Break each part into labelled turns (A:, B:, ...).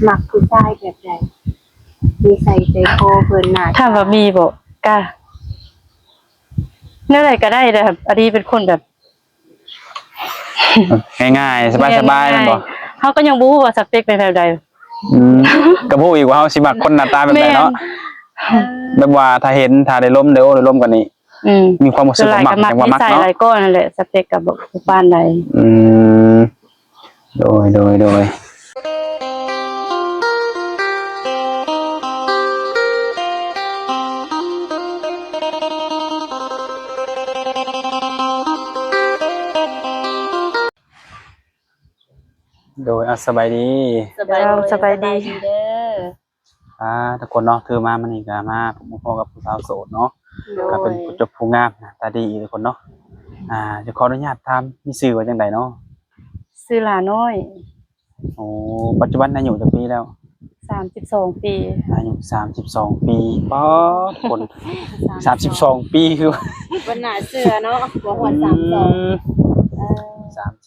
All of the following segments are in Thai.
A: มักผู้ชายแบบใดนิสัยใจคอเพิ่นน่ะ
B: ถามว่ามีบ่กะเมื่อไหร่ก็ได้แต่แบบอันนี้เป็นคนแบบ
C: ง่ายๆสบายๆแม่นบ่
B: เฮาก็ยังบ่ฮู้ว่าสเปคเป็นแบบใด
C: ก็พูดอีกว่าเฮาสิมักคนหน้าตาแบบใดเนาะแบบว่าถ้าเห็นถ้าได้ล้มเด้อได้ล้มกันนี่มีความรู้สึกว่ามักจังว่ามักเนาะ
B: นิสัยหลายก้อนนั่นแหละสเปคกับบ่ปานใด
C: มโดยสบายดี
B: สบายดี
A: เด้อ
C: ทุกคนเนาะถือมามันนี่ก็มาผมพ่อกับผู้สาวโสดเนาะก็เป็นผู้จบผู้งามตาดีทุกคนเนาะจะขออนุญาตถามมีชื่อว่าจังไดเนาะ
B: ชื่อหลาน้อย
C: โอ้ปัจจุบันอายุจักปีแล้ว
B: 32ปี
C: อายุ32ปีป๊อดคน32ปีคือ
A: วันหน้าเสือเนาะบ่ฮอด32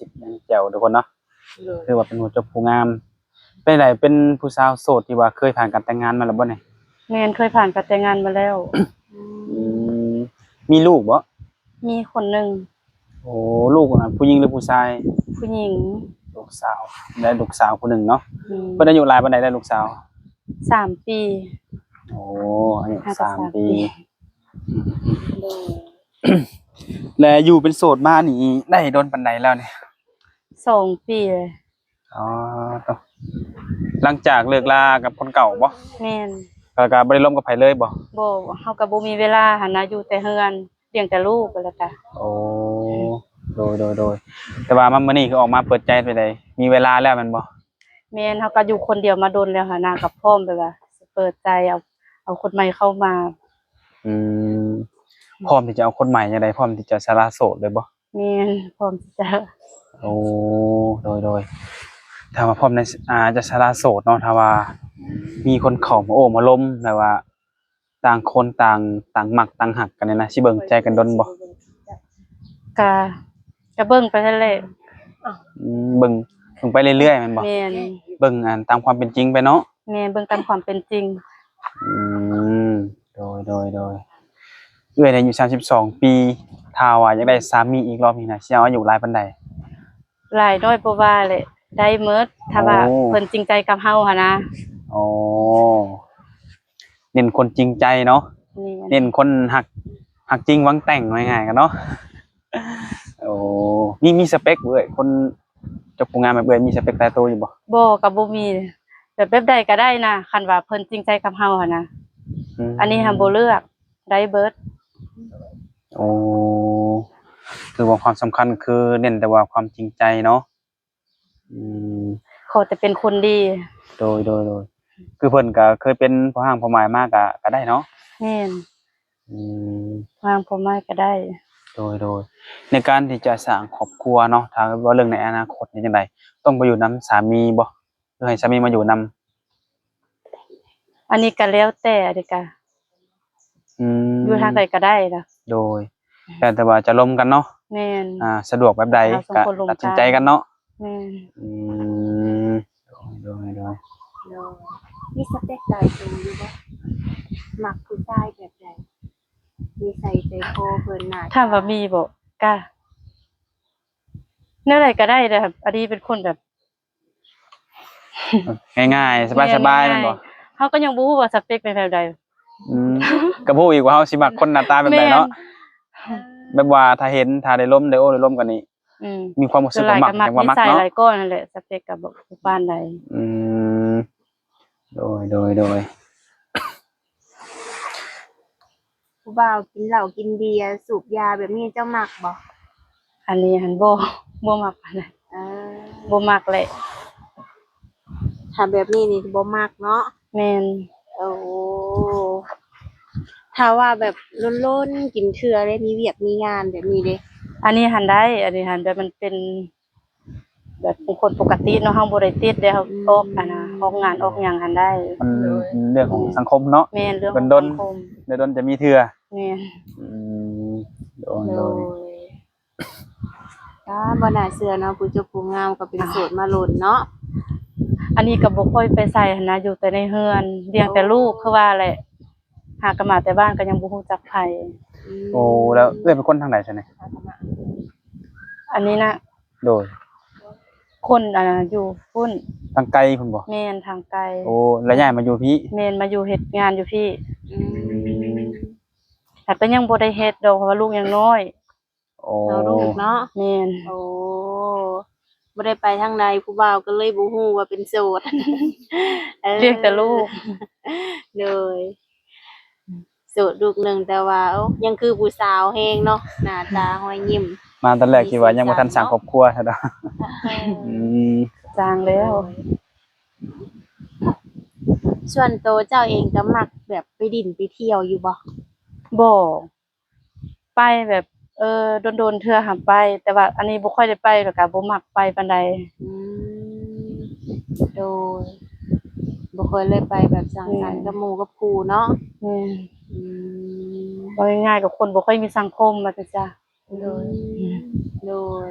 C: 30ยังแจ๋วทุกคนเนาะคือว่าเป็นผู้จบผู้งามเป็นไดเป็นผู้สาวโสดที่ว่าเคยผ่านการแต่งงานมาแล้วบ่เนี่ย
B: แม่นเคยผ่านการแต่งงานมาแล้ว
C: มีลูกบ่
B: มีคนหนึ่ง
C: โอ้ลูกผู้หญิงหรือผู้ชาย
B: ผู้หญิง
C: ลูกสาวได้ลูกสาวคนหนึ่งเนาะเพิ่นอายุหลายปานใดได้ลูกสาว
B: 3ปี
C: โอ้อายุ3ปีแล้วอยู่เป็นโสดมานี่ได้โดนปานใดแล้วเนี่ย
B: 2ปีเลย
C: อ๋อหลังจากเลิกลากับคนเก่าบ่
B: แม่น
C: แล้วก็บ่ได้ร่วมกับไผเลยบ่
B: เฮาก็บ่มีเวลาหันนะอยู่แต่เฮือนเลี้ยงแต่ลูกก็แล้วก็
C: โอ้โดยแต่ว่ามื้อนี้คือออกมาเปิดใจไปได้มีเวลาแล้วแม่นบ่
B: แม่นเฮาก็อยู่คนเดียวมาโดนแล้วหันนะกับพร้อมไปว่าสิเปิดใจเอาคนใหม่เข้ามา
C: อืมพร้อมที่จะเอาคนใหม่จังได๋พร้อมที่จะสละโสดเลยบ่
B: แม่นพร้อมที่จะ
C: โอ้โดยถ้าว่าพร้อมในจะสละโสดเนาะถ้าว่ามีคนเข้ามาโอ้มาล้มแต่ว่าต่างคนต่างมักต่างหักกันเนี่ยนะสิเบิ่งใจกันดนบ่
B: ก็เบิ่งไปนั่นแหละ
C: เบิ่งไปเรื่อยๆแม่นบ่
B: แม่น
C: เบิ่งตามความเป็นจริงไปเนาะ
B: แม่นเบิ่งตามความเป็นจริง
C: อืมโดยเอื้อยอายุ32ปีถ้าว่าอยากได้สามีอีกรอบนี้นะสิเอาอายุหลายปานใด
B: หลายน้อยบ่ว่าแหละได้หมดถ้าว่าเพิ่นจริงใจกับเฮาหั่นนะ
C: อ๋อเน้นคนจริงใจเนาะเน้นคนหักจริงหวังแต่งว่าง่ายๆกันเนาะโอ้มีสเปคเว้ยคนจบผู้งานแบบเว้ยมีสเปคตายตัวอยู่บ่
B: ก็บ่มีแบบใดก็ได้นะคันว่าเพิ่นจริงใจกับเฮาหั่นนะอันนี้ห้ามบ่เลือกได้เบิด
C: โอ้คือว่าความสำคัญคือเน้นแต่ว่าความจริงใจเนาะ
B: ขอแต่เป็นคนดี
C: โดยคือเพิ่นก็เคยเป็นพ่อห้างพ่อหมายมากก็ได้เนาะ
B: แม่นพ่อห้างพ่อหมายก็ได้
C: โดยในการที่จะสร้างครอบครัวเนาะถ้าว่าเรื่องในอนาคตนี่จังไดต้องไปอยู่นำสามีบ่หรือให้สามีมาอยู่น
B: ำอันนี้ก็แล้วแต่เด้ก็อยู่ทางใดก็ได้นะ
C: โดยแต่ว่าจะร่วมกันเนาะ
B: แม่น
C: สะดวกแบบใดก็ตัดสินใจกันเนาะ
B: แม่น
C: โดย
A: มีสเปคใดอยู่บ่มักผู้ชายแบบใดนิสัยใจคอเพิ่นน่ะ
B: ถามว่ามีบ่ก็เมื่อไหร่ก็ได้แต่แบบอันนี้เป็นคนแบบ
C: ง่ายๆสบายๆแม่นบ่
B: เฮาก็ยังบ่ฮู้ว่าสเปคเป็นแบบใด
C: ก็พูดอีกว่าเฮาสิมักคนหน้าตาแบบใดเนาะแบบว่าถ้าเห็นถ้าได้ล้มได้ล้มกันนี่มีความรู้สึกว่ามักจังว่ามักเนาะ
B: นิสัยหลายก้อนนั่นแหละสเปคก็บ่ปานใด
C: โดย
A: ผู้บ่าวกินเหล้ากินเบียร์สูบยาแบบนี้เจ้ามักบ่
B: อันนี้หันบ่มักปานใดบ่มักแหละ
A: ถ้าแบบนี้นี่บ่มักเนาะ
B: แม่น
A: โอ้ถ้าว่าแบบล้นๆกินเทื่อได้มีเวียกมีงานแบบนี้เด้
B: อันนี้หันได้อันนี้หันแบบมันเป็นแบบคนปกติเนาะเฮาบ่ได้ติดเด้เฮาออกออกงานออกหยังหันได้
C: มันเรื่องของสังคมเนาะ
B: แม่นเรื่องของ
C: สังคมเดี๋ยวจะมีเทื่อ
B: แม่น
C: โดย
A: บ่น่าเชื่อเนาะผู้เจ้าผู้งามก็เป็นโสดมาโลดเนาะ
B: อันนี้ก็บ่ค่อยไปใส่หั้นนะอยู่แต่ในเฮือนเลี้ยงแต่ลูกคือว่าแหละหากนมาแต่บ้านก็ยังบ่ฮู้จักไผ
C: โอ้แล้วเอ้ยเป็นคนทางไหนใช่ไหม
B: อันนี้นะ
C: โดย
B: คนอยู่พุ่น
C: ทางไกลคุณบ่
B: แม่นทางไกล
C: โอ้แล้วย้ายมาอยู่พี่
B: แม่นมาอยู่เฮ็ดงานอยู่พี่
A: อืม
B: แต่ก็ยังบ่ได้เฮ็ดดอกเพราะว่าลูกยังน้อย
C: โอ้
A: เอาลูกเนาะ
B: แม่น
A: โอ้บ่ได้ไปทางใดผู้บ่าวก็เลยบ่ฮู้ว่าเป็นโสด
B: เลี้ยงแต่ลูก
A: เลยโสดลูกหนึงแต่ว่ายังคือผู้สาวแฮงเนาะหน้าตาห้อยยิ้ม
C: มาตอนแรกคิดว่ายังบ่ทันสร้างครอบครัวซะดอกอืม
B: จางแล้ว
A: ส่วนตัวเจ้าเองก็มักแบบไปดินไปเที่ยวอยู่บ่
B: บ่ไปแบบโดนๆเทื่อหาไป แต่ว่าอันนี้บ่ค่อยได้ไปแล้วก็บ่มักไปปานใด
A: อืมโดยบ่เคยเลยไปแบบสังสรรค์กับหมู่กับครูเนาะ
B: แม่น
A: อืม
B: ว่าง่ายๆกับคนบ่ค่อยมีสังคมว่าจังจ้ะ
A: โดยโดย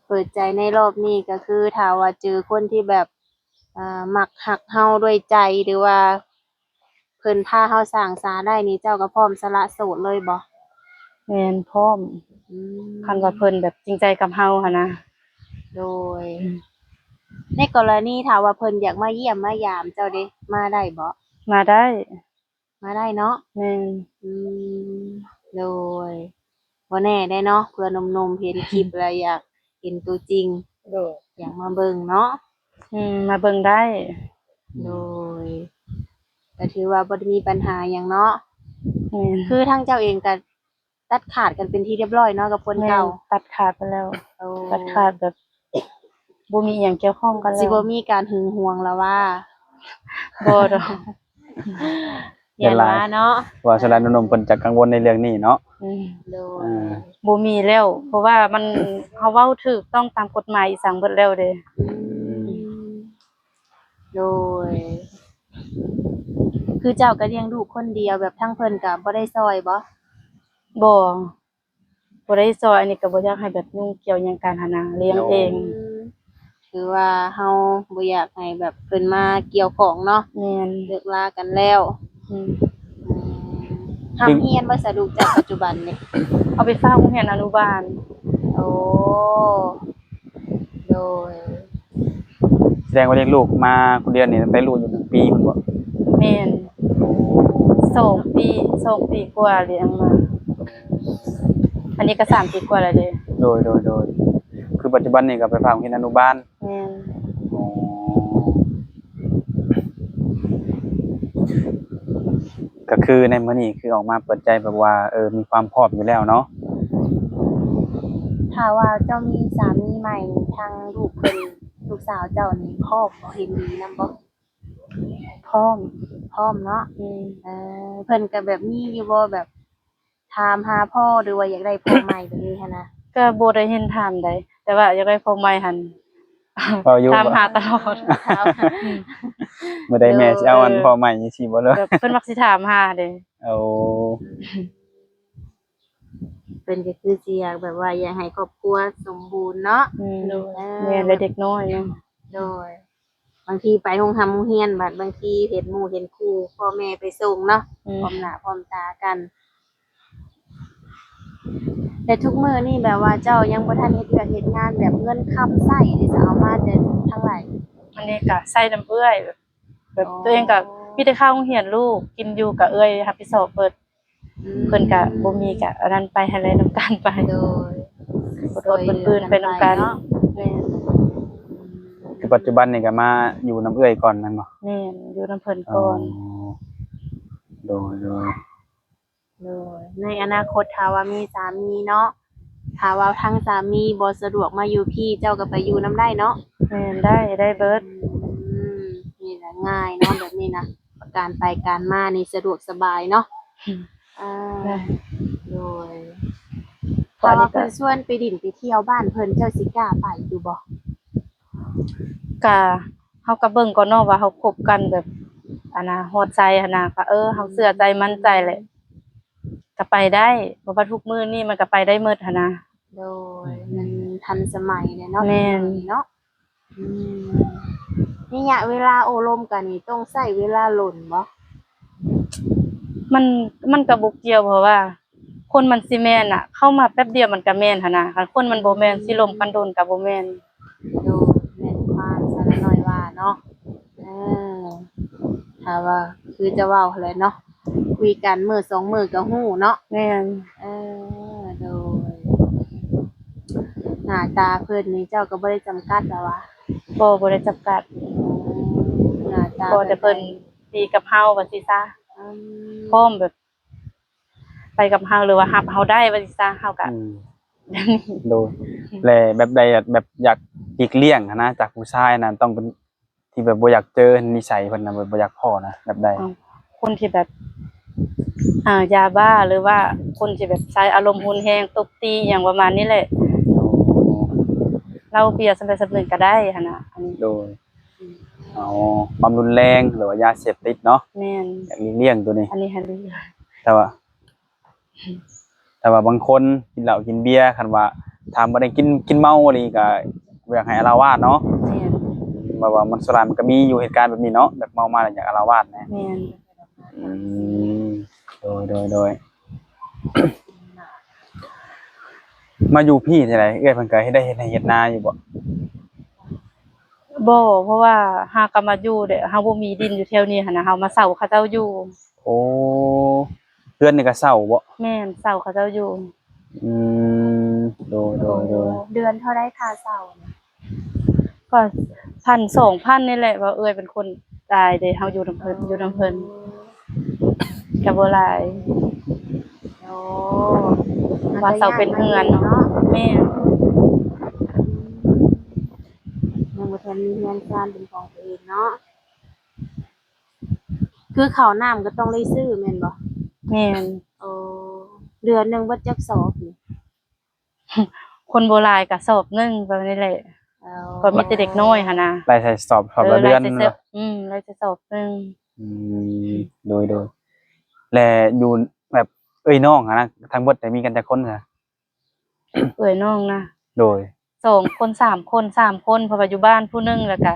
A: เปิดใจในรอบนี้ก็คือถ้าว่าเจอคนที่แบบมักฮักเฮาด้วยใจหรือว่าเพิ่นพาเฮาสร้างสาได้นี่เจ้าก็พร้อมสละโสดเลยบ่
B: แม่นพร้อม
A: อืม
B: คันว่าเพิ่นแบบจริงใจกับเฮาหั่นนะ
A: โดย ในกรณีถ้าว่าเพิ่นอยากมาเยี่ยมมายามเจ้าเด้มาได้บ่
B: มาได้
A: มาได้เนาะ
B: แม่น
A: อืมโดยบ่แน่ได้เนาะเพื่อหนมๆเห็นคลิปแล้วอยากเห็นตัวจริง
B: โดย
A: อยากมาเบิ่งเนาะ
B: มาเบิ่งได้
A: โดยก็ถือว่าบ่ได้มีปัญหาหยังเนาะ
B: แม่น
A: คือทางเจ้าเองก็ตัดขาดกันเป็นที่เรียบร้อยเนาะกับคน
B: แม่น
A: เก่า
B: ตัดขาดไปแล้ว
A: โอ้
B: ตัดขาดแบบบ่มีอิหยังเกี่ยวข้องกันแล้
A: สิ
B: ว
A: บ่มีการหึงหวงแล้วว่า
B: บ่ดอก
A: อย่าว่าเนาะ
C: ว่าสลายหนุ่มๆเพิ่นจะกังวลในเรื่องนี้เนาะ
A: โดย
C: อ่า
B: บ่มีแล้ว เพราะว่ามันเฮาเว้าถูกต้องตามกฎหมายอีสังเบิดแล้วเด้
A: โดย คือเจ้าก็เลี้ยงลูกคนเดียวแบบทั้งเพิ่นก็บ่ได้ซอยบ่
B: บ่ได้ซอยอันนี้ก็บ่อยากให้แบบยุ่งเกี่ยวหยังกันหันนะเลี้ยงเอง
A: คือว่าเฮาบ่อยากให้แบบเพิ่นมาเกี่ยวของเนาะ
B: แม่น
A: เลิกลากันแล้ว
B: อืม
A: ทำเฮียนบ่สะดวกจากปัจจุบันนี่
B: เอาไปฝากโรงเรียนอนุบาล
A: โอ้โดย
C: แสดงว่าเลี้ยงลูกมาคนเดียวนี่ได้ลูกอยู่1ปีพุ่นบ่
B: แม่น2 ปีกว่าเลี้ยงมา อันนี้ก็3 ปีกว่าแล้วเด้
C: โดยคือปัจจุบันนี่ก็ไปฝากโรงเรียนอนุบาล
B: แม่น
C: อ๋อก็คือในมื้อนี้คือออกมาเปิดใจแบบว่ามีความพร้อมอยู่แล้วเนาะ
A: ถ้าว่าเจ้ามีสามีใหม่ทางลูกเพิ่นลูกสาวเจ้านี่พร้อมบ่เห็นดีนำบ่
B: พร้อม
A: พร้อมเนาะ
B: อืม
A: เพิ่นก็แบบมีอยู่บ่แบบถามหาพ่อหรือว่าอยากได้พ่อใหม่แบบนี้หันนะ
B: ก็บ่ได้เห็นถามใดแต่ว่าอยากได้พ่อใหม่หั่น
C: เอาอยู่
B: ถาม
C: บ่
B: หาตลอด
A: ถาม
C: เมื่อใดแม่สิเอาอันพ่อใหม่จังซี่บ่เลย
B: แบบเพิ่นมักสิถามหาเด้
C: เอา
A: เพิ่นก็คือสิอยากแบบว่าอยากให้ครอบครัวสมบูรณ์เนาะ
B: แม่นและเด็กน้อยเนาะ
A: โดยบางทีไปโรงโรงเรียนบัดบางทีเห็นหมู่เห็นครูพ่อแม่ไปส่งเนาะ
B: อืม
A: พร้อมหน้าพร้อมตากัน แต่ทุกมื้อนี่แบบว่าเจ้ายังบ่ทันเฮ็ดเวียกเฮ็ดงานแบบเงินค้ำใช้นี่จะเอามาแต่ทางไหน
B: อันนี้ก็ใส่น้ำเอื้อยแบบตัวเองก็มีแต่ข้าวโรงเรียนลูกกินอยู่กับเอื้อยรับผิดชอบเพิ่นก็บ่มีก็อันนั้นไปให้เลยน้ำกันไป
A: โดย
B: อดๆปืนๆไปนำกัน
A: เนาะแม่น
C: คือปัจจุบันนี่ก็มาอยู่น้ำเอื้อยก่อนแม่นบ่
B: แม่นอยู่นำเพิ่นก่อน
C: โดย
A: โดยในอนาคตถ้าว่ามีสามีเนาะถ้าว่าทางสามีบ่สะดวกมาอยู่พี่เจ้าก็ไปอยู่นํได้เนาะ
B: แม่นได้เบิด
A: นี่แหละง่ายเนาะแบบนี้นะการไปการมานี่สะดวกสบายเนาะอ่า
B: ได้
A: โดยถ้าว่าเพิ่นชวนไปดินไปเที่ยวบ้านเพิ่นเจ้าสิกล้าไปอยู่บ่
B: ก็เฮาก็เบิ่งก่อนเนาะว่าเฮาคบกันแบบฮอดใจหั่นน่ะก็เฮาเชื่อใจมั่นใจแหละก็ไปได้เพราะว่าทุกมื้อนี่มันก็ไปได้หมดหั่นนะ
A: โดยมันทันสมัยเนี่ยเนาะ
B: แม่น
A: เนาะ อืมนี่ยเวลาโอลมกันนี่ต้องใช้เวลาหล่นบ่
B: มันมันก็บ่เกี่ยวเพราะว่า คนมันสิแม่นน่ะ เข้ามาแป๊บเดียวมันก็แม่นหั่นน่ะคันคนมันบ่แม่นสิลมกันโดนก็บ่แม่น
A: ดูแม่นความสารน้อยว่าเนาะเออถ้าว่าคือจะเว้าแหละเนาะคุยกันมื้อสองมื้อก็ฮู้เนาะ
B: แม่น
A: เออโดยหน้าตาเพิ่นนี่เจ้าก็บ่ได้จำกัดแล้ววะ
B: บ่ได้จำกัด
A: หน้าตา
B: บ่แต่เพิ่นดีกับเฮาว่าสิซะ
A: อืม
B: พร้อมแบบ ไปกับเฮาหรือว่ารับเฮาได้ว่าสิซะเฮาก็
C: โดยแลแบบใดอะแบบอยากหลีกเลี่ยงหั้นนะจากผู้ชายนั่นต้องเป็นที่แบบบ่อยากเจอนิสัยเพิ่นน่ะบ่อยากพ้อนะแบบใด
B: คนที่แบบยาบ้าหรือว่าคนที่แบบใช้อารมณ์รุนแรงตบตีอย่างประมาณนี้แหละ เราเบียร์สำเร็จสำนึกก็ได้หั่นน่ะอันนี้
C: โดยอ๋อความรุนแรงหรือว่ายาเสพติดเนาะ
B: แม่น
C: อยากหลีกเลี่ยงตัวนี้
B: อันนี้หั่นเลย
C: แต่ว่าบางคนกินเหล้ากินเบียร์คันว่าถามบ่ได้กินเมาอีหลีก็บ่อยากให้อาละวาดเนาะ
B: แม่น
C: แบบว่ามันสุรามันก็มีอยู่เหตุการณ์แบบนี้เนาะแบบเมามาแล้วอยากอาละวาดนะ
B: แม่น
C: อืมโดย มาอยู่พี่ที่ไหนเอ้ยเพิ่นก็เฮ็ดได้เฮ็ดให้เฮ็ดนาอยู่บ่
B: บ่เพราะว่าหากะมาอยู่เด้เฮาบ่มีดินอยู่แถวนี้หั่นน่ะเฮามาเช่าเขาเจ้าอยู่
C: โอ้เพื่อนนี่ก็เศร้าบ่
B: แม่นเช่าเขาเจ้าอยู่
C: อืมโดย
A: เดือนเท่าได้ค่าเช่าเนี่ย
B: ก็ 1,000 2,000นี่แหละว่าเอ้ยเป็นคนตายเด้เฮาอยู่นำเพิ่นก็บ่หลาย
A: โอ้
B: ว่าเช่าเป็นเฮือนเนาะแม่น
A: ยังบ่ทันมีเงินการเป็นของตัวเองเนาะคือข้าวน้ำก็ต้องได้ซื้อแม่นบ่
B: แม่น
A: โอ้เดือนหนึงเบิดจักสอบนี่
B: คนโบราณก็สอบหนึงแบบนี้แหละ
A: เอา
B: ก็มีแต่เด็กน้อยหั่นน่ะ
C: รายใช้สอบละเดือน
B: รายจะ
C: เนาะ
B: รายจะสอบหนึง
C: อืมโดยและอยู่แบบเอ้ยน้องอะนะทั้งเบิดได้มีกันจักคนซะ
B: เอ้ยน้องนะ
C: โดย
B: 2 คน 3 คน3 คนเพราะว่าอยู่บ้านผู้หนึงแล้วก็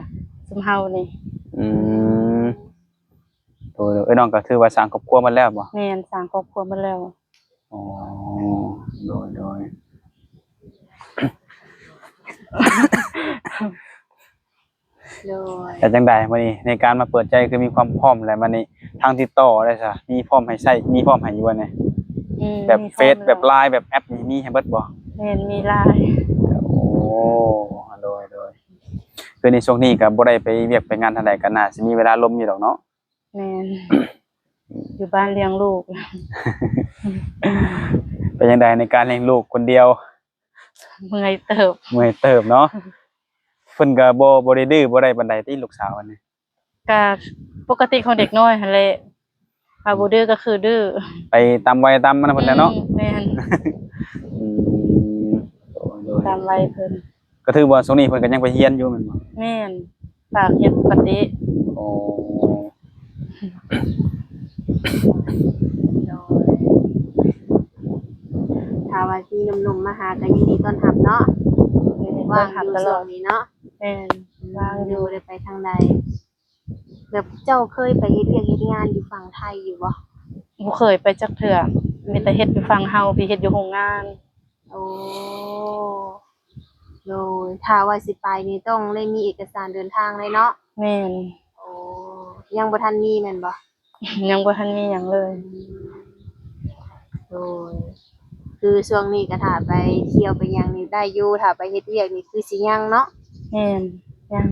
B: ซุมเฮานี่
C: อืมโดยเอ้ยน้องก็ถือว่าสร้างครอบครัวมาแล้วบ่
B: แม่นสร้างครอบครัวมาแล้ว
C: อ๋อโดย
A: โดย
C: แต่จังใดมื้อนี้ในการมาเปิดใจคือมีความพร้อมแล้วมื้อนี้ทางติดต่อได้ซะมีพร้อมให้ใช้มีพร้อมให้อยู่บ่เนี่ย แบบ
B: มี
C: เฟซแบบ LINE แบบแอปนี่มีให้เบิดบ่
B: แม่นมีหลาย
C: โอ้โดยคือในช่วงนี้ก็บ่ได้ไปเวียกไปงานทางใดก็น่าสิมีเวลาลมอยู่ดอกเนาะ
B: แม่นอยู่บ้านเลี้ยงลูก
C: เป็นจังไดในการเลี้ยงลูกคนเดียว
B: เมื่อยเติบ
C: เมื่อยเติบเนาะเพิ่นก็บ่ได้ดื้อบ่ได้ปานใดติลูกสาวอันนี้
B: ก็ปกติของเด็กน้อยหั่นแหละถ้าบ่ดื้อก็คือดื้อ
C: ไปตามวัยตามมันเพิ่นแหละเนาะ
B: แม่น
C: อืมโดย
B: ตามวัยเพิ่น
C: ก็ถือว่าช่วงนี้เพิ่นก็ยังไปเรียนอยู่แม่นบ่
B: แม่นฝากเฮ็ดปกติ
C: โอ้
A: โดยถ้าว่าที่หนุ่มๆมาหาก็ยินดีต้อนรับเนาะ
B: ว่า
A: ว่าง
B: ง
A: อยู่
B: ตล
A: ช่
B: อ
A: ว
B: ด
A: งนี้เนาะ
B: แม่น
A: ว่างอยู่ได้ไปทางใดแบบเจ้าเคยไปเฮ็ดเวียกเฮ็ดงานอยู่ฝั่งไทยอยู่บ่
B: บ่เคยไปจักเทื่อมีแต่เฮ็ดอยู่ฝั่งเฮาพี่เฮ็ดอยู่โรงงาน
A: โอ้โดยถ้าว่าสิไปนี่ต้องได้มีเอกสารเดินทางเลยเนาะ
B: แม่น
A: โอ้ยังบ่ทันมีแม่นบ่
B: ยังบ่ทันมีหยังเลย
A: โดยคือช่วงนี้ก็ถ้าไปเที่ยวไปหยังนี่ได้อยู่ถ้าไปเฮ็ดเวียกนี่คือสิยังเนาะ
B: แม่นยัง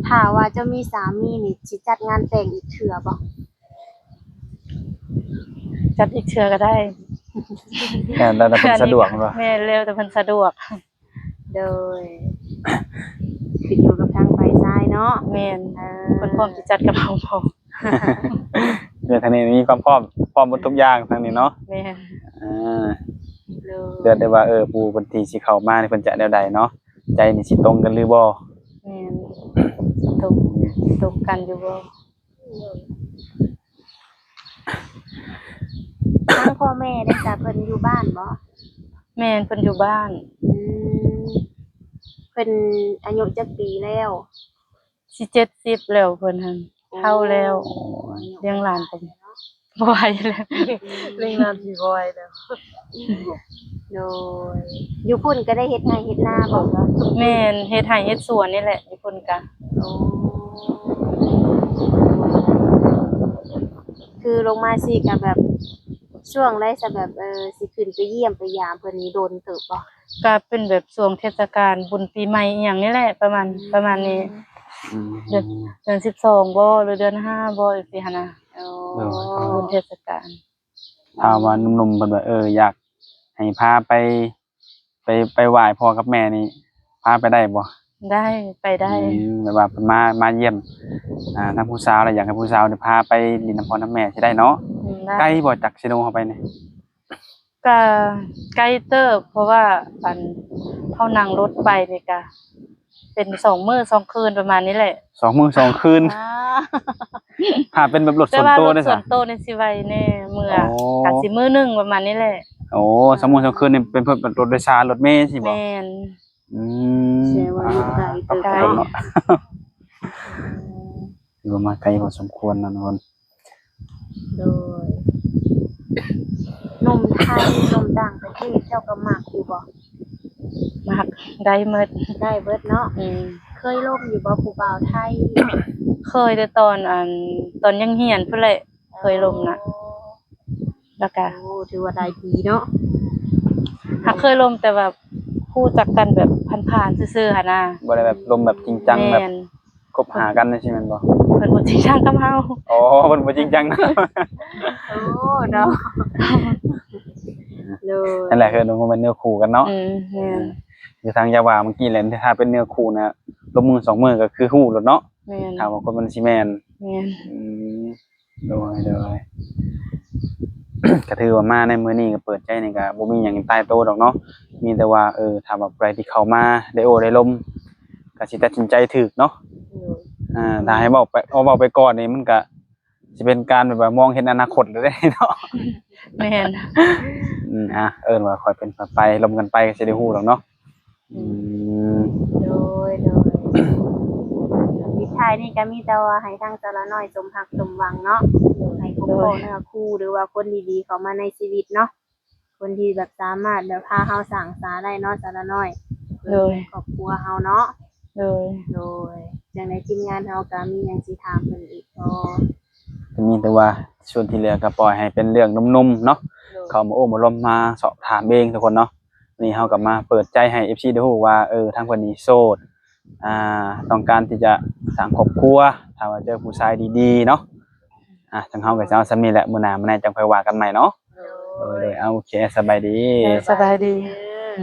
A: ถ้าว่าเจ้ามีสามีนี่สิจัดงานแต่งอีกเทื่อบ่
B: จัดอีกเทื่อก็ได้
C: แล้วแต่เพิ่นสะดวกแม่นบ่
B: แม่นเร็วแต่เพิ่นสะดวก
A: โดยขึ้นอยู่กับทางฝ่ายชายเนาะ
B: แม่นเพิ่นพร้อมสิจัดกับเราพร้อม
C: เรื่องทางนี้มีความพร้อมหมดทุกอย่างทางนี้เนาะ
B: แม่น
C: อ่า
A: โดย
C: เดือนได้ว่าปู่เพิ่นที่สิเข้ามานี่เพิ่นจะแนวใดเนาะใจนี่สิตรงกันหรือบ่
B: แม่นตกกันอยู่บ่
A: ทางพ่อแม่ได้จ้ะเพิ่นอยู่บ้านบ่
B: แม่นเพิ่นอยู่บ้าน
A: อืมเพิ่น เป็นอายุจักปีแล้ว
B: สิ70แล้วเพิ่นหั่นเฒ่าแล้วเลี้ยงหลานเพิ่นบ่ไหวแล้ว
D: เร่งนานสิบ่อยแล้ว
A: โดยอยู่พุ่นก็ได้เฮ็ดไร่เฮ็ดนาบ่คะ
B: แม่นเฮ็ดไร่เฮ็ดสวนนี่แหละอยู่เพิ่นก็
A: โอ้คือลงมาสิก็แบบช่วงได้ซะแบบสิขึ้นไปเยี่ยมไปยามเพิ่นนี่โดนเติบบ่
B: ก็เป็นแบบช่วงเทศกาลบุญปีใหม่อหย่างนี้แหละประมาณนี้
C: อืม
B: เดือน12บ่หรือเดือน5บ่จังซี่หั่นน่ะ
A: โอ้
B: บุญเทศกาล
C: ถ้าว่าหนุ่มๆเพิ่นว่าอยากให้พาไปไหว้พ่อกับแม่นี่พาไปได้บ่
B: ได้ไปได้
C: แบบว่าเพิ่นมาเยี่ยมทางผู้สาวแล้วอยากให้ผู้สาวนี่พาไปดินน้ำพ่อน้ำแม่สิได้เนาะ
B: ได้
C: ไกลบ่จากซิโนเข้าไปนี่
B: ก็ไกลเติบเพราะว่าอันเฮานั่งรถไปนี่ก็เป็น2มื้อ2คืนประมาณนี้แหละ
C: 2 มื้อ2 คืน
A: อ่า
C: ถ้าเป็นแบบรถ
B: แต่
C: ส่วน
B: ว่า
C: ตัว
B: รถ
C: ได้
B: ส่
C: ซะ
B: วนตัวนี่สิไว้แน่มื้อ
C: โอ้
B: ก็สิมื้อหนึงประมาณนี้แหละ
C: โอ้2 มื้อ2 คืนนี่เป็นเพิ่นเป็นรถโดยสารรถเมล์สิบ่
B: แม่น
C: อืม
A: แสดงว่าอยู่ไกลเติบ
B: ไกล
C: เนาะอยู่มาไกลพอสมควรนะทุกคน
A: โดยหนุ่มไทยหนุ่มต่างประเทศเจ้าก็มักอยู่บ่
B: มักได้หมด
A: ได้เบิดเนาะ
B: อืม
A: เคยล่มอยู่บ่ผู้บ่าวไทย
B: เคยแต่ตอนยังเรียนพุ่นแหละเคยลมน่ะแล้วก็
A: โอ้ถือว่าได้ดีเนาะ
B: หักเคยลมแต่แบบคู่จักกันแบบผ่านๆซื่อๆหั่นน่ะ
C: บ่ได้แบบลมแบบจริงจังแบบ
B: แม่น
C: คบหากันใช่แม่นบ่
B: เพิ่นบ่จริงจังกับเฮา
C: อ๋อเพิ่นบ่จริงจังนะ
A: โอ้เนาะเลย
C: นั่นแหละคือมันเป็นเนื้อคู่กันเนาะ
B: แม่น
C: อยู่ทางยาว่าเมื่อกี้แหละถ้าเป็นเนื้อคู่นะลงมือ2 มือก็คือคู่แล้วเนาะ
B: แม่น
C: ถ้าว่าคนมันสิแม่น
B: แม่น
C: โดย ก็ถือว่ามาในมื้อนี้ก็เปิดใจนี่ก็บ่มีหยังตายโตดอกเนาะมีแต่ว่าถ้าว่าใครที่เข้ามาได้โอ้ได้ลมก็สิตัดสินใจถูกเนาะถ้าให้เว้าไปก่อนนี่มันก็สิเป็นการแบบว่ามองเห็นอนาคตเลยเด้เนาะ
B: แม่น
C: ว่าค่อยเป็นค่อยไปลมกันไปก็สิได้ฮู้ดอกเนาะ
A: โดยวิทายนี่ก็มีแต่ว่าให้ทางสารน้อยสมหักสมหวังเนาะให้ครอบครัวเนื้อคู่หรือว่าคนดีๆเข้ามาในชีวิตเนาะคนที่แบบสามารถแบบพาเฮาสร้างสรรค์ได้เนาะสารน้อยครอบครัวเฮาเนาะ
B: โดย
A: โดยจังในทีมงานเฮาก็มีหยังสิถามเพิ่นอีกก็
C: ก็มีแต่ว่าส่วนที่เหลือก็ปล่อยให้เป็นเรื่องนุ่มๆเนาะเขามาโอ้มาลมมาสอบถามเองทุกคนเนาะวันนี้เฮาก็มาเปิดใจให้ FC ได้ฮู้ว่าทางคนนี้โสดต้องการที่จะสร้างครอบครัวถ้าว่าเจอผู้ชายดีๆเนาะทางเฮาก็จะเอาซำนี้แหละมื้อหน้ามื้อไหนจังค่อยว่ากันใหม่เนาะโดยเอาโอเคสบายดี
B: สบายดี
A: เออ